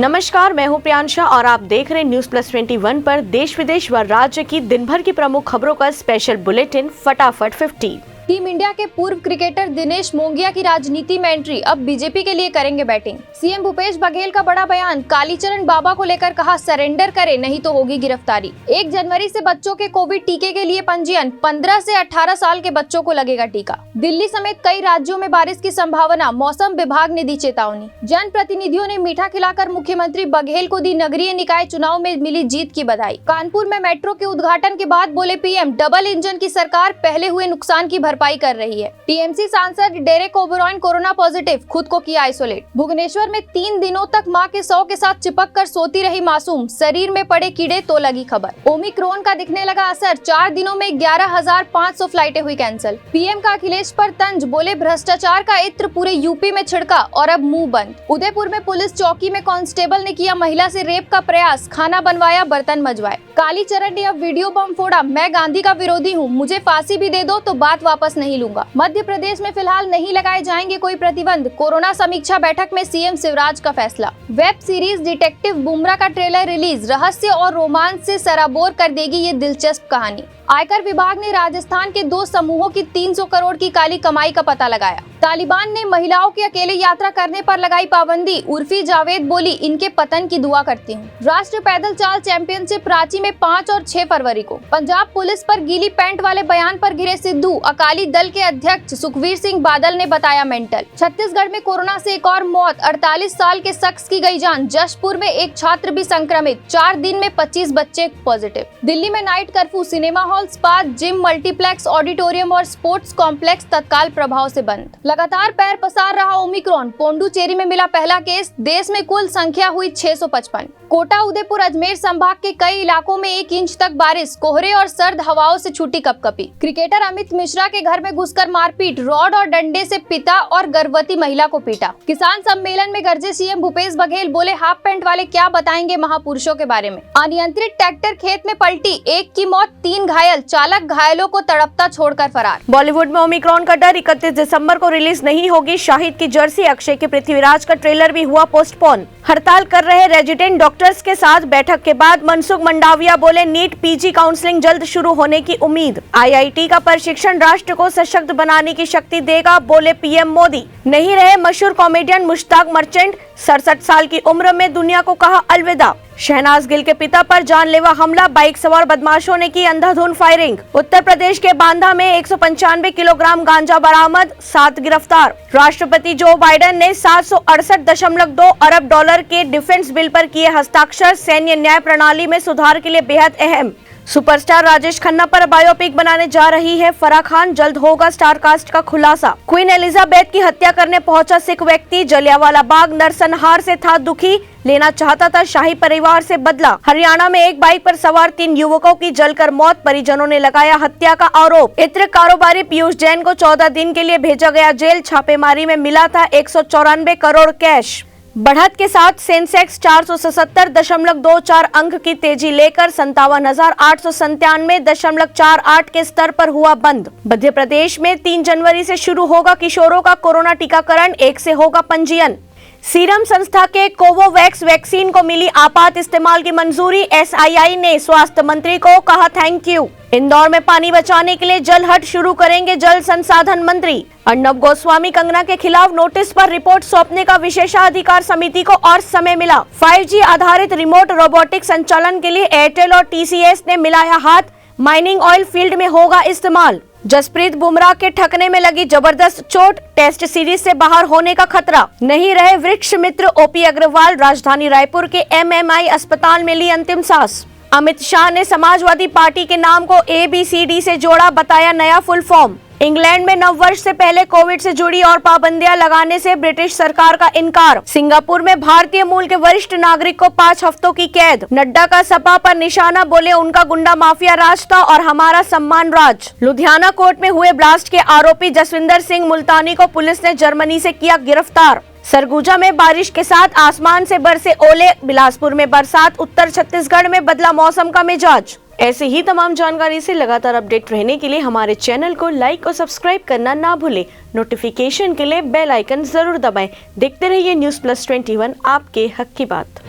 नमस्कार, मैं हूं प्रियांशा और आप देख रहे हैं न्यूज प्लस 21 पर देश विदेश व राज्य की दिन भर की प्रमुख खबरों का स्पेशल बुलेटिन फटाफट 50। टीम इंडिया के पूर्व क्रिकेटर दिनेश मोंगिया की राजनीति में एंट्री, अब बीजेपी के लिए करेंगे बैटिंग। सीएम भूपेश बघेल का बड़ा बयान, कालीचरण बाबा को लेकर कहा सरेंडर करे नहीं तो होगी गिरफ्तारी। 1 जनवरी से बच्चों के कोविड टीके के लिए पंजीयन, 15 से 18 साल के बच्चों को लगेगा टीका। दिल्ली समेत कई राज्यों में बारिश की संभावना, मौसम विभाग ने दी चेतावनी। जन प्रतिनिधियों ने मीठा खिलाकर मुख्यमंत्री बघेल को दी नगरीय निकाय चुनाव में मिली जीत की बधाई। कानपुर में मेट्रो के उद्घाटन के बाद बोले पीएम, डबल इंजन की सरकार पहले हुए नुकसान की भरपाई कर रही है। टीएमसी सांसद डेरेक ओबरॉय कोरोना पॉजिटिव, खुद को किया आइसोलेट। भुवनेश्वर में 3 दिनों तक मां के शव के साथ चिपक कर सोती रही मासूम, शरीर में पड़े कीड़े तो लगी खबर। ओमिक्रॉन का दिखने लगा असर, 4 दिनों में 11,500 फ्लाइटें हुई कैंसिल। पीएम का अखिलेश पर तंज, बोले भ्रष्टाचार का इत्र पूरे यूपी में छिड़का और अब मुंह बंद। उदयपुर में पुलिस चौकी में कांस्टेबल ने किया महिला से रेप का प्रयास, खाना बनवाया बर्तन मजवाए। कालीचरण ने अब वीडियो बम फोड़ा, मैं गांधी का विरोधी हूँ, मुझे फांसी भी दे दो तो बात वापस नहीं लूंगा। मध्य प्रदेश में फिलहाल नहीं लगाए जाएंगे कोई प्रतिबंध, कोरोना समीक्षा बैठक में सीएम शिवराज का फैसला। वेब सीरीज डिटेक्टिव बुमराह का ट्रेलर रिलीज, रहस्य और रोमांच से सराबोर कर देगी ये दिलचस्प कहानी। आयकर विभाग ने राजस्थान के 2 समूहों की 300 करोड़ की काली कमाई का पता लगाया। तालिबान ने महिलाओं की अकेले यात्रा करने पर लगाई पाबंदी, उर्फी जावेद बोली इनके पतन की दुआ करती हूँ। राष्ट्रीय पैदल चाल चैंपियनशिप रांची में 5 और 6 फरवरी को। पंजाब पुलिस पर गीली पैंट वाले बयान पर घिरे सिद्धू, अकाली दल के अध्यक्ष सुखबीर सिंह बादल ने बताया मेंटल। छत्तीसगढ़ में कोरोना से एक और मौत, 48 साल के शख्स की गई जान। जशपुर में एक छात्र भी संक्रमित, 4 दिन में 25 बच्चे पॉजिटिव। दिल्ली में night curfew, cinema hall, spa, gym, multiplex, auditorium और स्पोर्ट्स कॉम्प्लेक्स तत्काल प्रभाव से बंद। लगातार पैर पसार रहा ओमिक्रॉन, पोंडुचेरी में मिला पहला केस, देश में कुल संख्या हुई 655। कोटा, उदयपुर, अजमेर संभाग के कई इलाकों में 1 इंच तक बारिश, कोहरे और सर्द हवाओं से छूटी कपकपी। क्रिकेटर अमित मिश्रा के घर में घुसकर मारपीट, रॉड और डंडे से पिता और गर्भवती महिला को पीटा। किसान सम्मेलन में गरजे सीएम भूपेश बघेल, बोले हाफ पैंट वाले क्या बताएंगे महापुरुषों के बारे में। अनियंत्रित ट्रैक्टर खेत में पलटी, 1 की मौत, 3 घायल, चालक घायलों को तड़पता छोड़कर फरार। बॉलीवुड में ओमिक्रॉन का डर, 31 दिसंबर को रिलीज नहीं होगी शाहिद की जर्सी। अक्षय के पृथ्वीराज का ट्रेलर भी हुआ पोस्टपोन। हड़ताल कर रहे रेजिडेंट डॉक्टर्स के साथ बैठक के बाद मनसुख मंडाविया बोले नीट पीजी काउंसलिंग जल्द शुरू होने की उम्मीद। आईआईटी का प्रशिक्षण राष्ट्र को सशक्त बनाने की शक्ति देगा, बोले पीएम मोदी। नहीं रहे मशहूर कॉमेडियन मुश्ताक मर्चेंट, 67 साल की उम्र में दुनिया को कहा अलविदा। शहनाज गिल के पिता पर जानलेवा हमला, बाइक सवार बदमाशों ने की अंधाधुंध फायरिंग। उत्तर प्रदेश के बांदा में 195 किलोग्राम गांजा बरामद, 7 गिरफ्तार। राष्ट्रपति जो बाइडेन ने 768.2 अरब डॉलर के डिफेंस बिल पर किए हस्ताक्षर, सैन्य न्याय प्रणाली में सुधार के लिए बेहद अहम। सुपरस्टार राजेश खन्ना पर बायोपिक बनाने जा रही है फराह खान, जल्द होगा स्टार कास्ट का खुलासा। क्वीन एलिजाबेथ की हत्या करने पहुंचा सिख व्यक्ति, जलियांवाला बाग नरसंहार से था दुखी, लेना चाहता था शाही परिवार से बदला। हरियाणा में एक बाइक पर सवार 3 युवकों की जलकर मौत, परिजनों ने लगाया हत्या का आरोप। इत्र कारोबारी पीयूष जैन को 14 दिन के लिए भेजा गया जेल, छापेमारी में मिला था 194 करोड़ कैश। बढ़त के साथ सेंसेक्स 477.24 अंक की तेजी लेकर 57,897.48 के स्तर पर हुआ बंद। मध्य प्रदेश में 3 जनवरी से शुरू होगा किशोरों का कोरोना टीकाकरण, 1 से होगा पंजीयन। सीरम संस्था के कोवोवैक्स वैक्सीन को मिली आपात इस्तेमाल की मंजूरी, एसआईआई ने स्वास्थ्य मंत्री को कहा थैंक यू। इंदौर में पानी बचाने के लिए जल हट शुरू करेंगे जल संसाधन मंत्री। अर्नब गोस्वामी, कंगना के खिलाफ नोटिस पर रिपोर्ट सौंपने का विशेषाधिकार समिति को और समय मिला। 5G आधारित रिमोट रोबोटिक संचालन के लिए एयरटेल और टीसीएस ने मिलाया हाथ, माइनिंग ऑयल फील्ड में होगा इस्तेमाल। जसप्रीत बुमराह के ठकने में लगी जबरदस्त चोट, टेस्ट सीरीज से बाहर होने का खतरा। नहीं रहे वृक्ष मित्र ओपी अग्रवाल, राजधानी रायपुर के एमएमआई अस्पताल में ली अंतिम सांस। अमित शाह ने समाजवादी पार्टी के नाम को ABCD से जोड़ा, बताया नया फुल फॉर्म। इंग्लैंड में नववर्ष से पहले कोविड से जुड़ी और पाबंदियां लगाने से ब्रिटिश सरकार का इनकार। सिंगापुर में भारतीय मूल के वरिष्ठ नागरिक को 5 हफ्तों की कैद। नड्डा का सपा पर निशाना, बोले उनका गुंडा माफिया राज था और हमारा सम्मान राज। लुधियाना कोर्ट में हुए ब्लास्ट के आरोपी जसविंदर सिंह मुल्तानी को पुलिस ने जर्मनी से किया गिरफ्तार। सरगुजा में बारिश के साथ आसमान से बरसे ओले, बिलासपुर में बरसात, उत्तर छत्तीसगढ़ में बदला मौसम का मिजाज। ऐसे ही तमाम जानकारी से लगातार अपडेट रहने के लिए हमारे चैनल को लाइक और सब्सक्राइब करना ना भूलें। नोटिफिकेशन के लिए बेल आइकन जरूर दबाएं। देखते रहिए न्यूज़ प्लस 21, आपके हक की बात।